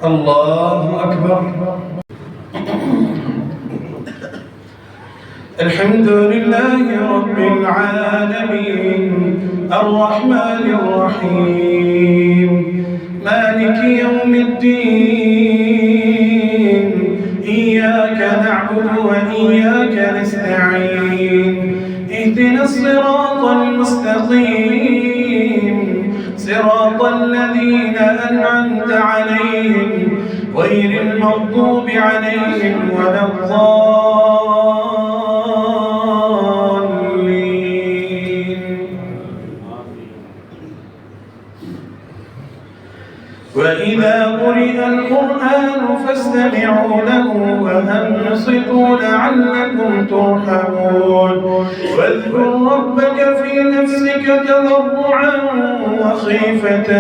الله أكبر. الحمد لله رب العالمين الرحمن الرحيم مالك يوم الدين إياك نعبد وإياك نستعين اهدنا الصراط المستقيم صراط الذين أنعمت عليهم غير المغضوب عليهم ولا الضالين. وإذا قرئ القرآن فاستمعوا له وأنصتوا لعلكم ترحمون. واذكر ربك في نفسك تضرعا وخيفة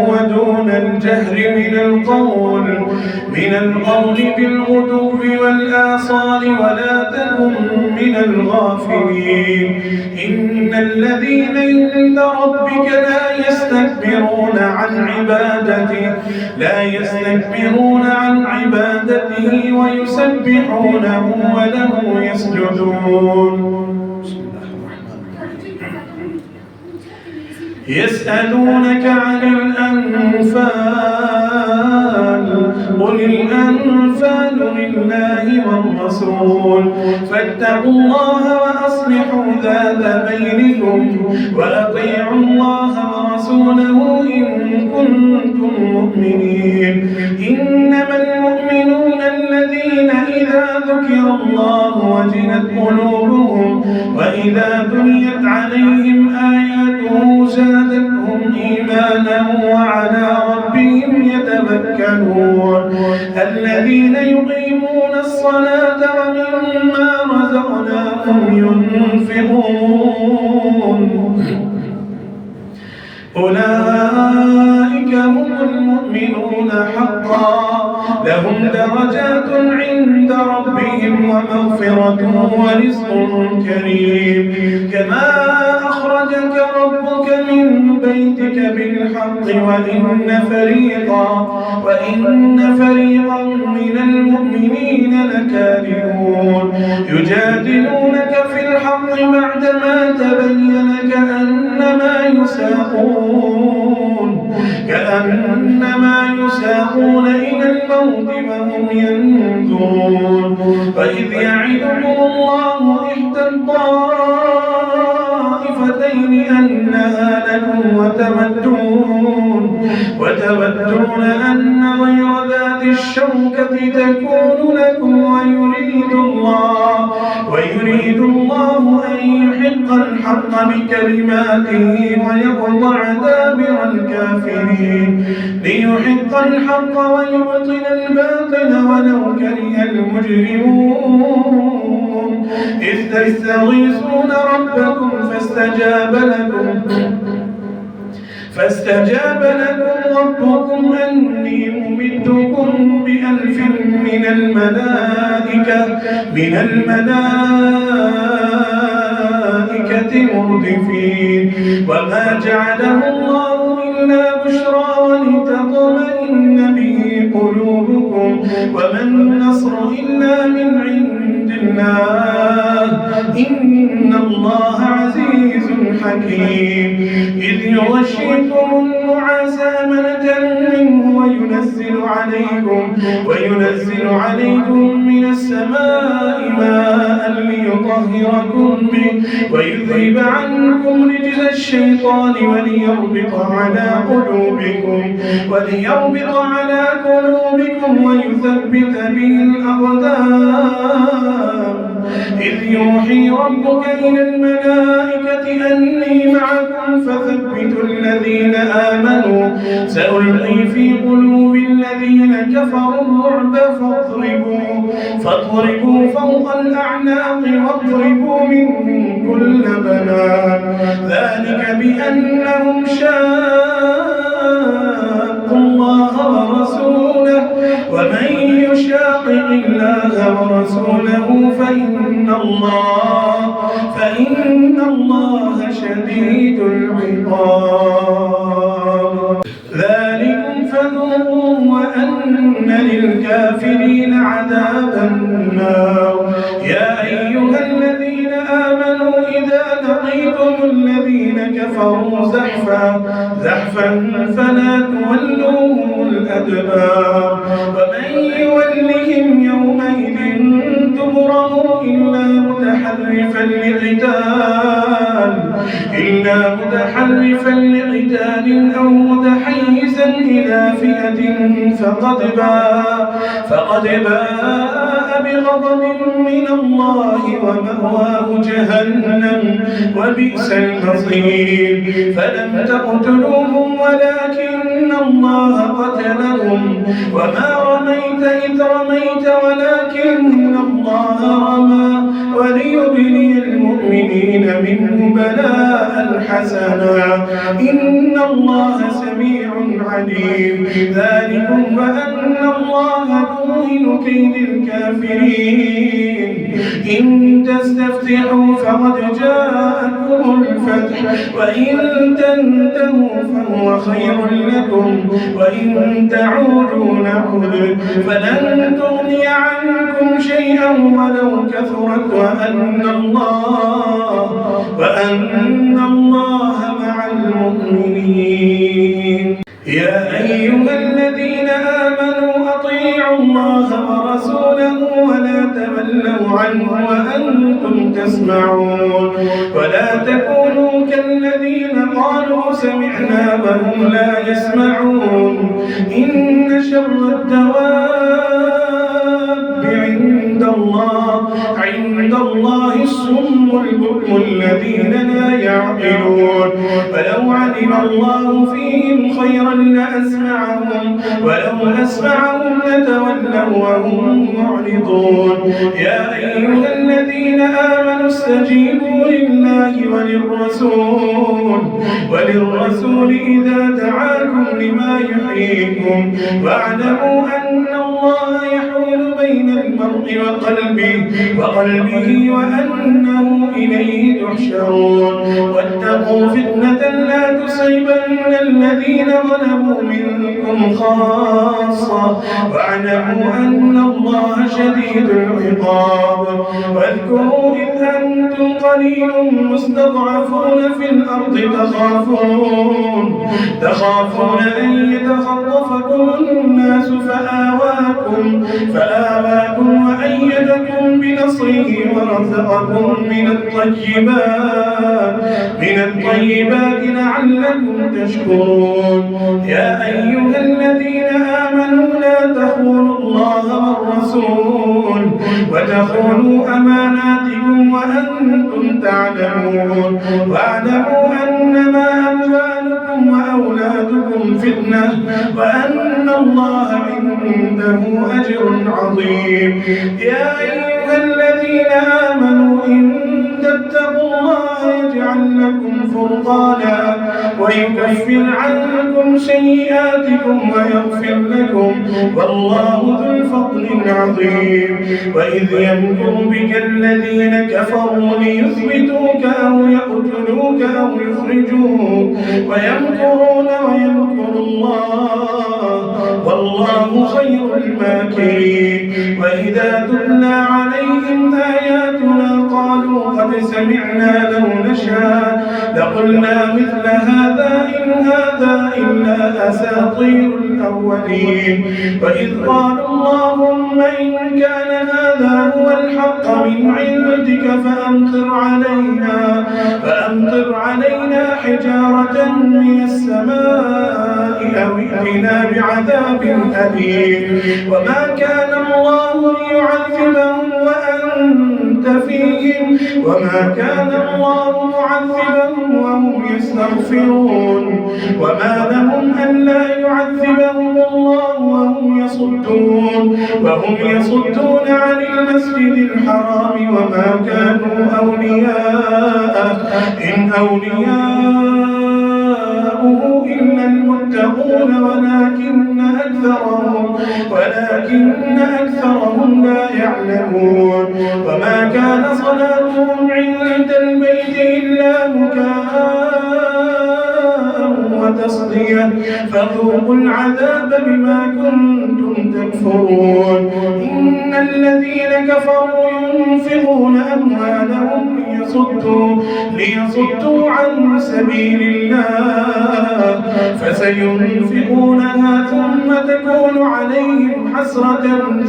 ودون الجهر من القول بالغدو والآصال ولا تكن من الغافلين. إن الذين عند ربك لا يستكبرون عن عبادته ويسبحونه وله يسجدون. يسألونك عن الأنفال قل الأنفال لله والرسول فاتقوا الله وأصلحوا ذات بينكم وأطيعوا الله ورسوله إن كنتم مؤمنين. إنما المؤمنون الذين إذا ذكر الله وجلت قلوبهم وإذا تليت عليهم آياته زادتهم إيمانا وعلى ربهم يتوكلون. الذين يقيمون الصلاة ومما رزقناهم ينفقون أولئك هم المؤمنون حقا لهم درجات عند ربهم ومغفرة ورزق كريم. كما أخرجك ربك من بيتك بالحق وإن فريقا من المؤمنين لكارهون. يجادلونك في الحق بعدما تبين كأنما يساقون إلى الموت وهم ينظرون. وإذ يعدكم الله إحدى الطائفتين أنها لكم وتودون أن غير ذات الشوكة تكون لكم ويريد الله أن يحق الحق بكلماته ويقطع دابر الكافرين ليحق الحق ويبطل الباطل ولو كره المجرمون. إذ تستغيثون ربكم فاستجاب لكم ربكم أني ممدكم ب1000 من الملائكة مردفين. وما جعله الله إلا بشرى ولتطمئن به قلوبكم وما النصر إلا من عند الله إن الله عزيز حكيم. إذ يغشيكم النعاس أمنة منه وينزل عليكم من السماء ماء ليطهركم به ويذهب عنكم رجز الشيطان وليربط على قلوبكم ويثبت به الأقدام. إذ يوحي ربك إلى الملائكة أني معكم فثبتوا الذين آمنوا سألقي في قلوب الذين كفروا الرعب فاضربوا فوق الأعناق واضربوا منهم كل بنان. ذلك بأنهم شاقوا الله ورسوله ومن يشاقق الله ورسوله فإن الله شديد العقاب. ذلكم فذوقوه وأن للكافرين عذاب النار. يا أيها الذين آمنوا إذا لقيتم الذين كفروا زحفا فلا تولوهم الأدبار ومن يولهم يومئذ دبره إلا متحرفا لقتال أو متحيزا إلى فئة فقد باء بغضب من الله ومأواه جهنم وبئس المصير. فلم تقتلوهم ولكن الله قتلهم وما رميت إذ رميت ولكن الله رمى وليبلي المؤمنين منه بلاء حسنا إن الله سميع عليم. ذلكم وأن الله موهن كيد الكافرين. إن تستفتحوا فقد جاءكم الفتح وإن تنتهوا فهو خير لكم وإن تعودوا نعود فلن تغني عنكم شيئا ولو كثرت وأن الله مع المؤمنين. يا أيها الذين آمنوا أطيعوا الله ورسوله ولا تولوا عنه وأنتم تسمعون ولا تكونوا كالذين قالوا سمعنا وهم لا يسمعون. إن شر الدواب عند الله الصم البكم الذين لا يعقلون. ولو علم الله فيهم خيرا لأسمعهم ولو أسمعهم لتولوا وهم معرضون. يا أيها الذين آمنوا استجيبوا لله وللرسول إذا دعاكم لما يحييكم واعلموا أن الله يحول بين المرء وقلبه وأنه إليه تحشرون. واتقوا فتنة لا تصيبن الذين ظلموا منكم خاصة واعلموا أن الله شديد العقاب. واذكروا إذ أنتم قليل مستضعفون في الأرض تخافون أن يتخطفكم الناس فآواكم وأيدكم بنصره ورزقكم من الطيبات لعلكم تشكرون. يا أيها الذين آمنوا لا تخونوا الله والرسول وتخونوا أماناتكم وأنتم تعلمون. واعلموا أنما أموالكم وأولادكم فتنة وأن الله عنده أجر عظيم. يا أيها الذين آمنوا إن تتقوا الله يجعل لكم فرقانا ويكفر عنكم سيئاتكم ويغفر لكم والله ذو الفضل العظيم. وإذ يمكر بك الذين كفروا ليثبتوك أو يقتلوك أو يخرجوك ويمكرون ويمكر الله والله خير الماكرين. وإذا تتلى عليهم آياتنا قالوا قد سمعنا لو نشاء لقلنا مثل هذا إن هذا إلا أساطير الأولين. وإذ قالوا اللهم إن كان هذا هو الحق من عندك فأمطر علينا حجارة من السماء أو ائتنا بعذاب أليم. وما كان الله ليعذبهم وأنت فيهم وما كان الله معذبهم وهم يستغفرون. وما لهم ألا يعذبهم الله وهم يصدون عن المسجد الحرام وما كانوا أولياءه إن أولياؤه إلا المتقون ولكن أكثرهم لا يعلمون. وما كان صلاتهم عند البيت إلا مكاء وتصدية فذوقوا العذاب بما كنتم تكفرون إن الذين كفروا ينفقون أموالهم ليصدوا عن سبيل الله فسينفقونها ثم تكون عليهم حسرة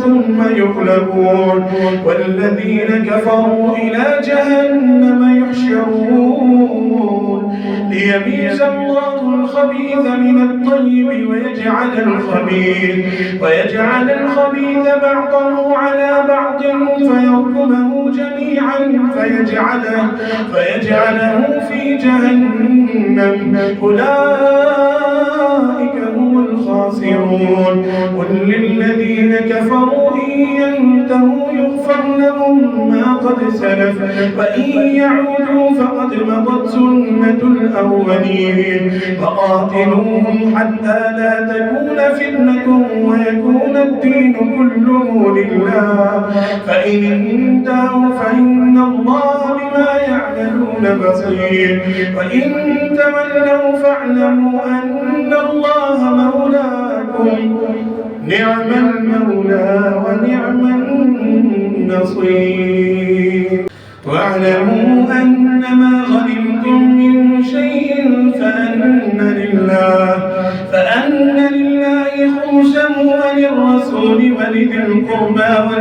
ثم يغلبون والذين كفروا إلى جهنم يحشرون ليميز الله الخبيث من الطيب ويجعل الخبيث بعضه على بعض فيركمه جميعا فيجعله في جهنم أولئك هم الخاسرون قل للذين كفروا إن ينتهوا يغفر لهم ما قد سلف وإن يعودوا فقد مضت سنة الأولين وقاتلوهم حتى لا تكون فتنة ويكون الدين كله لله فإن انتهوا فإن الله بما يعملون بصير وإن تولوا فاعلموا أن الله مولاكم نعم المولى ونعم النصير واعلموا أن ما غنمتم من شيء فأن لله خمسه وللرسول ولذي القربى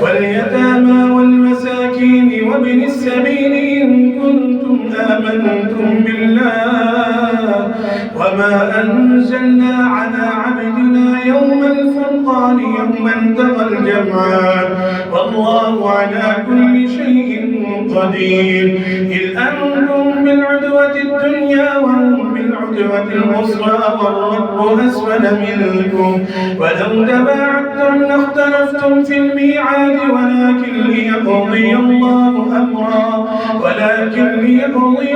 واليتامى والمساكين وابن السبيل إن كنتم آمنتم بالله وما أنزلنا على عبدنا يوم الفرقان يوم التقى الجمعان والله على كل شيء قدير إذ أنتم بالعدوة الدنيا وهم بالعدوة القصوى والركب أسفل منكم ولو تباعدتم لاختلفتم في الميعاد ولكن ليقضي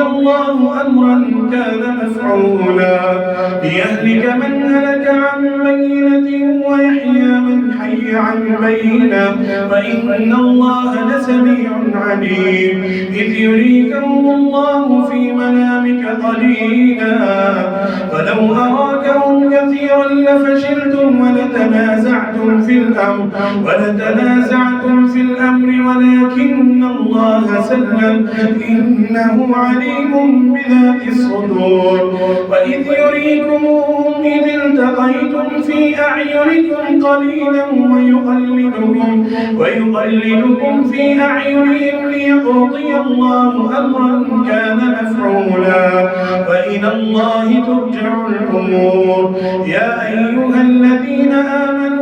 الله أمرا كان مفعولا ليهلك من هلك عن بينة ويحيى من حي عن بينة وإن الله لسميع عليم إذ يريكهم الله في منامك قليلا ولو أراكهم كثيرا لفشلتم ولتنازعتم في الأمر ولكن الله سلم إنه عليم بذات الصدور وإذ يريكمهم إذ التقيتم في أعينكم قليلا ويقللكم في أعينهم ليقضي الله أمرا كان مفعولا وإلى الله ترجع الأمور يا أيها الذين آمنوا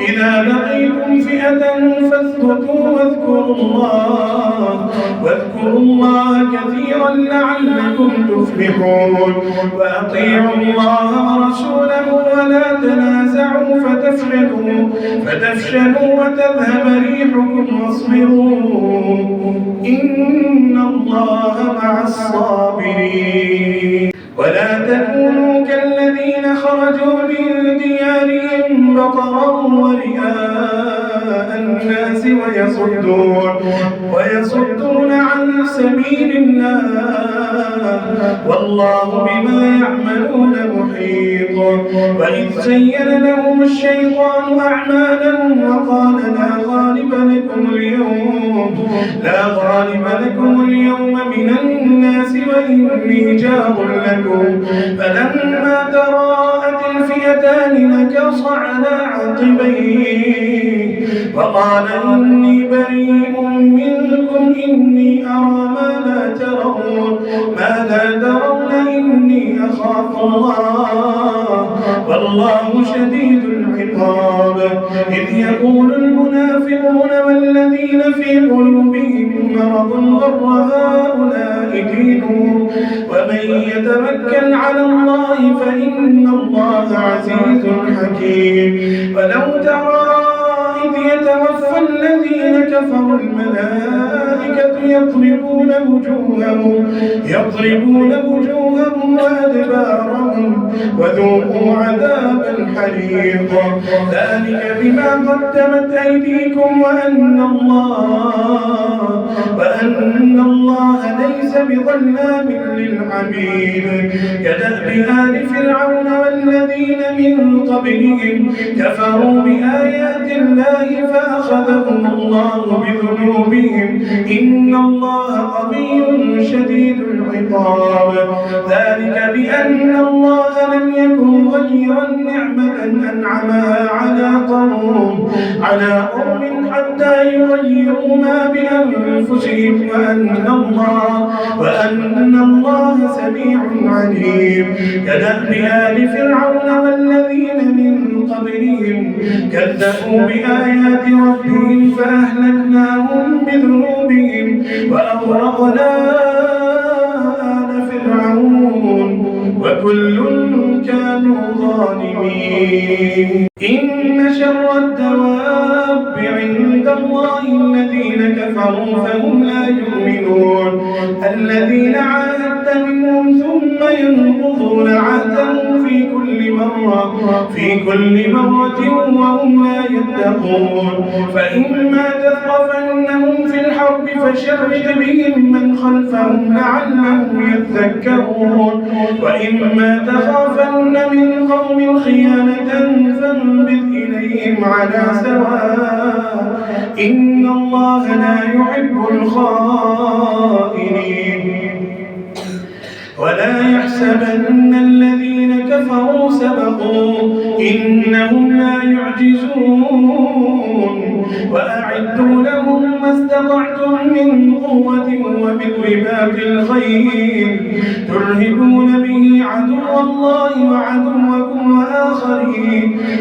إذا لقيتم فئة فاثبتوا واذكروا الله كثيرا لعلكم تفلحون وأطيعوا الله ورسوله ولا تنازعوا فتفشلوا وتذهب ريحكم واصبروا إن الله مع الصابرين ولا تكونوا كالذين خرجوا من ديارهم بطرا ورئاء الناس ويصدون عن سبيل الله والله بما يعملون محيط وإذ زين لهم الشيطان أعمالهم وقال لا غالب لكم اليوم من الناس وإني جار لكم فلما تراءت الفئتان نكص على عقبيه وقال إني بريء منكم إني أرى ما لا ترون إني أخاف الله والله شديد العقاب إذ يقول المنافقون والذين في قلوبهم مرض غر هؤلاء دينهم ومن يتوكل على الله فإن الله عزيز حكيم ولو ترى إذ يتوفى الذين كفروا الملائكة يضربون وجوههم وأدبارهم وذوقوا عذاب الحريق ذلك بما قدمت أيديكم وأن الله ليس بظلام للعبيد كدأب آل فرعون الذين من قبلهم كفروا بآيات الله فأخذهم الله بذنوبهم إن الله قوي شديد العقاب ذلك بأن الله لم يكن غيرا نعمة أنعمها على قوم حتى يغيروا ما بأنفسهم وأن الله سميع عليم كدأب آل فرعون والذين من قبلهم كذبوا بآيات ربهم فأهلكناهم بذنوبهم وأغرقنا آل فرعون وكل كانوا ظالمين إن شر الدواب عند الله الذين كفروا فهم لا يؤمنون الذين عاهدت منهم ثم ينقضون عهدهم في كل مرة وهم لا يتقون فإما تثقفنهم في الحرب فشرد بهم من خلفهم لعلهم يذكرون وإما تخافن من قوم خيانة فانبذ إليهم على سواء إن الله لا يحب الخائنين ولا يحسبن الذين كفروا سبقوا إنهم لا يعجزون وأعدوا لهم ما استطعتم من قوة ومن رباط الخيل ترهبون به عدو الله وعدوكم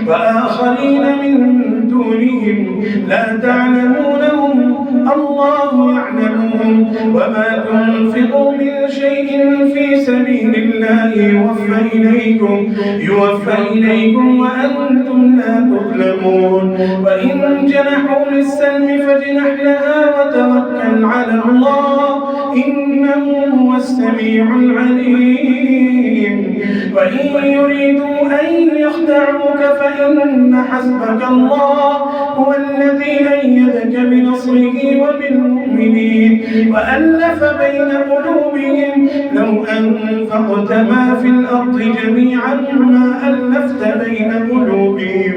وآخرين من دونهم لا تعلمونهم الله يعلمهم وما تنفقوا من شيء في سبيل الله يوفى إليكم وأنتم لا تظلمون وإن جنحوا للسلم فاجنح لها وتوكل على الله إنه هو السميع العليم وإن يريدوا أن يخدعوك فإن حسبك الله هو الذي أيدك بنصره وبالمؤمنين وألف بين قلوبهم لو أنفقت ما في الأرض جميعا ما ألفت بين قلوبهم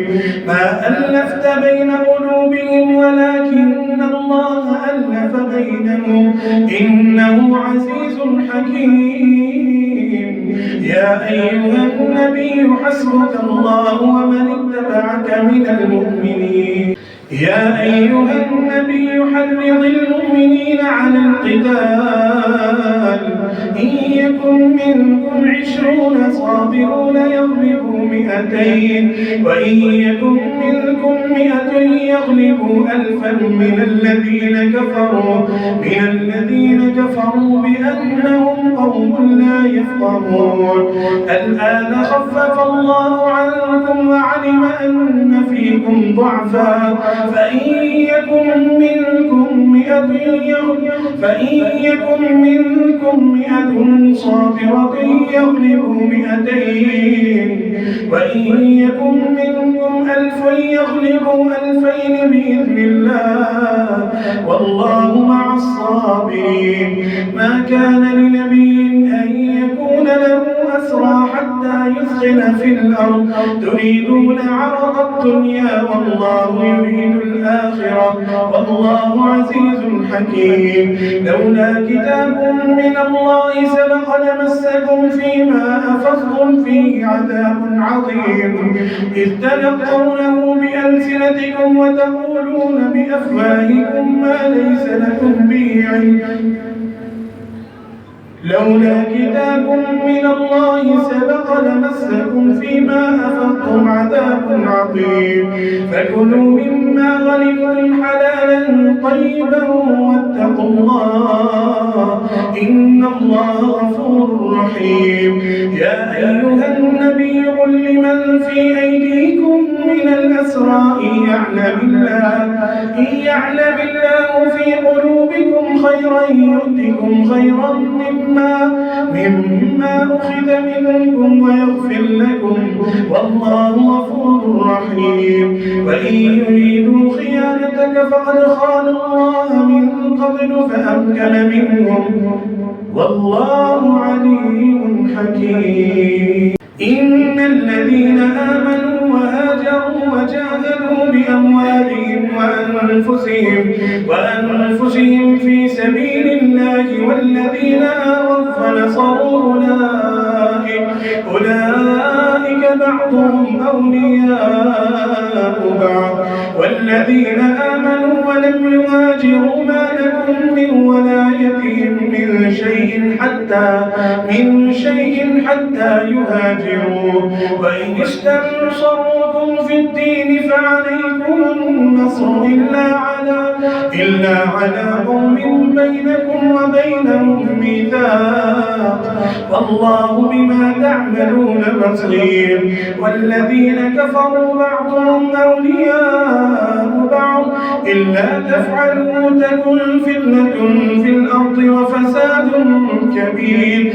ولكن الله ألف بينهم إنه عزيز حكيم يا أيها النبي حسبك الله ومن اتبعك من المؤمنين يا أيها النبي حرض المؤمنين على القتال إن يكن منكم 20 صابرون يغلبوا 200 وإن يكن منكم 100 يغلبوا 1000 من الذين كفروا بأنهم قوم لا يفقهون الآن خفف الله عنكم وعلم أن فيكم ضعفا فإن يكن منكم 100 صابرة يغلبوا 200 وإن يكن منكم 1000 يغلبوا 2000 بإذن الله والله مع الصابرين ما كان لنبي أن يكون له أسرى حتى يثخن في الأرض تريدون عرض الدنيا والله يريد الآخرة والله عزيز حكيم لولا كتاب من الله سبق لمسكم فيما أفضتم فيه عذاب عظيم إذ تلقونه بألسنتكم وتقولون بأفواهكم ما ليس لكم به علم لولا كتاب من الله سبق لمسكم فيما أفضتم عذاب عظيم فكلوا مما غنمتم حلالا طيبا واتقوا الله إن الله غفور رحيم يا أيها النبي قل لمن في أيديكم من الأسرى إن يعلم الله في قلوبكم خيرا يؤتكم خيرا مما أخذ منكم ويغفر لكم والله غفور رحيم وإن يريدوا خيانتك فقد خان الله من قبل فأمكن منهم والله عليم حكيم إن الذين آمنوا وهاجروا وجاهدوا بأموالهم وأنفسهم في سبيل الله والذين آووا فنصروا أولئك بعضهم أولياء بعض والذين آمنوا ولم يهاجروا ما لكم من ولايتهم من شيء حتى يهاجروا وإن استنصروكم في الدين فعليكم النصر إلا على قوم بينكم وبينهم ميثاق والله بما تعملون بصير والذين كفروا بعضهم أولياء بعض إلا تفعلوا تكن فتنة في الأرض وفساد كبير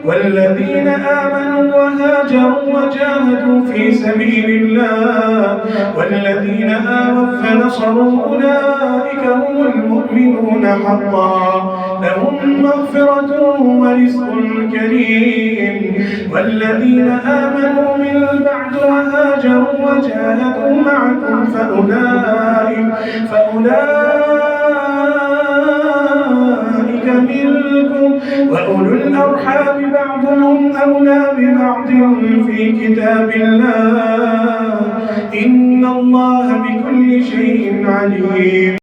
والذين آمنوا وهاجروا وجاهدوا في سبيل الله والذين آووا فنصروا أولئك هم المؤمنون حقا لهم مغفرة ورزق كريم والذين آمنوا من بعد وهاجروا وجاهدوا معكم فأولئك منكم وأولو الأرحام بعضهم أولى ببعض في كتاب الله إن الله بكل شيء عليم.